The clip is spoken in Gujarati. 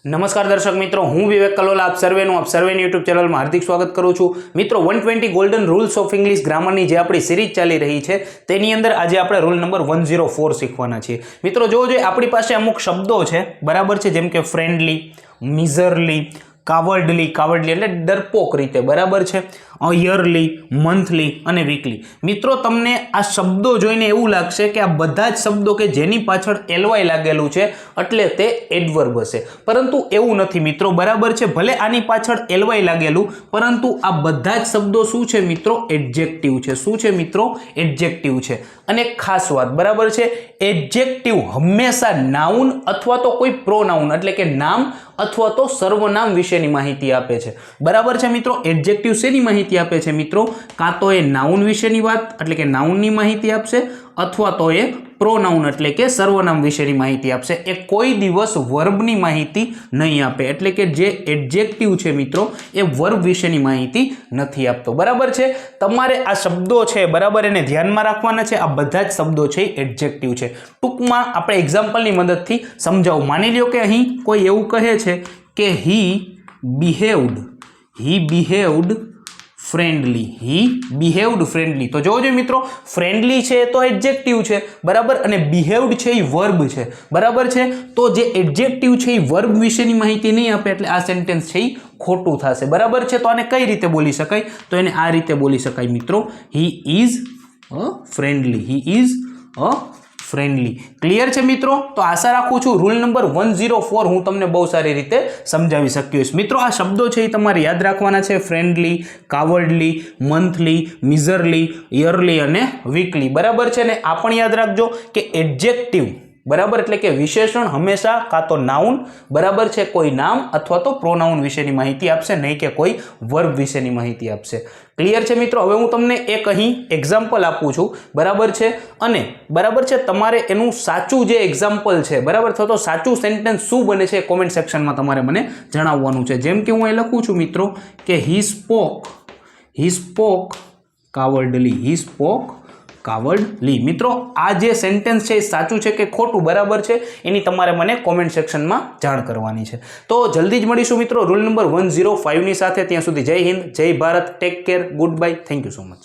નમસ્કાર દર્શક મિત્રો, હું વિવેક કલોલા આપ સર્વેની યુટ્યુબ ચેનલમાં હાર્દિક સ્વાગત કરું છું. મિત્રો 120 ગોલ્ડન રૂલ્સ ઓફ ઇંગ્લિશ ગ્રામરની જે આપણી સિરીઝ ચાલી રહી છે તેની અંદર આજે આપણે રૂલ નંબર 104 શીખવાના છીએ. મિત્રો જોવો જોઈએ, આપણી પાસે અમુક શબ્દો છે, બરાબર છે, જેમ કે ફ્રેન્ડલી, મિઝરલી, કાવર્ડલી એટલે ડરપોક રીતે, બરાબર છે, યરલી, મંથલી અને વીકલી. મિત્રો તમને આ શબ્દો જોઈને એવું લાગશે કે આ બધા જ શબ્દો કે જેની પાછળ એલવાય લાગેલું છે એટલે તે એડવર્બ હશે, પરંતુ એવું નથી મિત્રો, બરાબર છે. ભલે આની પાછળ એલવાય લાગેલું, પરંતુ આ બધા જ શબ્દો શું છે મિત્રો? એડજેક્ટિવ છે. શું છે મિત્રો? એડજેક્ટિવ છે. અને ખાસ વાત, બરાબર છે, એડજેક્ટિવ હંમેશા નાઉન અથવા તો કોઈ પ્રોનાઉન એટલે કે નામ અથવા તો સર્વનામ વિશેની માહિતી આપે છે, બરાબર છે મિત્રો. એડજેક્ટિવ શેની માહિતી આપે છે મિત્રો? કાં તો એ નાઉન વિશેની વાત એટલે કે નાઉનની માહિતી આપશે, અથવા તો એ પ્રોનાઉન એટલે કે સર્વનામ વિશેની માહિતી આપશે. એ કોઈ દિવસ વર્બની માહિતી નહીં આપે. એટલે કે જે એડજેક્ટિવ છે મિત્રો, એ વર્બ વિશેની માહિતી નથી આપતો, બરાબર છે. તમારે આ શબ્દો છે, બરાબર, એને ધ્યાનમાં રાખવાના છે. આ બધા જ શબ્દો છે એડજેક્ટિવ છે. ટૂંકમાં આપણે એક્ઝામ્પલની મદદથી સમજાવું. માની લ્યો કે અહીં કોઈ એવું કહે છે કે હી બિહેવ્ડ ફ્રેન્ડલી. તો જોજો મિત્રો, ફ્રેન્ડલી છે તો એડજેક્ટિવ છે, બરાબર, અને બિહેવ્ડ છે એ વર્બ છે, બરાબર છે. તો જે એડજેક્ટિવ છે એ વર્બ વિશેની માહિતી નહીં આપે એટલે આ સેન્ટેન્સ છે એ ખોટું થશે, બરાબર છે. તો આને કઈ રીતે બોલી શકાય? તો એને આ રીતે બોલી શકાય મિત્રો, હી ઇઝ ફ્રેન્ડલી. ક્લિયર છે મિત્રો? તો આશા રાખું છું રૂલ નંબર 104 હું તમને બહુ સારી રીતે સમજાવી શક્યો છું. મિત્રો આ શબ્દો છે એ તમારે યાદ રાખવાના છે: ફ્રેન્ડલી, કાવર્ડલી, મંથલી, મિઝરલી, યરલી અને વીકલી, બરાબર છે. ને આ પણ યાદ રાખજો કે એડજેક્ટિવ, બરાબર, એટલે કે વિશેષણ હંમેશા કાં તો નાઉન, બરાબર છે, કોઈ નામ અથવા તો પ્રોનાઉન વિશેની માહિતી આપશે, નહીં કે કોઈ વર્બ વિશેની માહિતી આપશે. ક્લિયર છે મિત્રો? હવે હું તમને એક અહીં એક્ઝામ્પલ આપું છું, બરાબર છે, અને બરાબર છે, તમારે એનું સાચું જે એક્ઝામ્પલ છે, બરાબર, તો સાચું સેન્ટેન્સ શું બને છે કોમેન્ટ સેક્શનમાં તમારે મને જણાવવાનું છે. જેમ કે હું અહીં લખું છું મિત્રો કે હી સ્પોક કાવર્ડલી. મિત્રો આ જે સેન્ટેન્સ છે એ સાચું છે કે ખોટું, બરાબર છે, એની તમારે મને કોમેન્ટ સેક્શનમાં જાણ કરવાની છે. તો જલ્દી જ મળીશું મિત્રો રૂલ નંબર 105 ની સાથે. ત્યાં સુધી જય હિન્દ, જય Bharat, take care, good bye, thank you so much.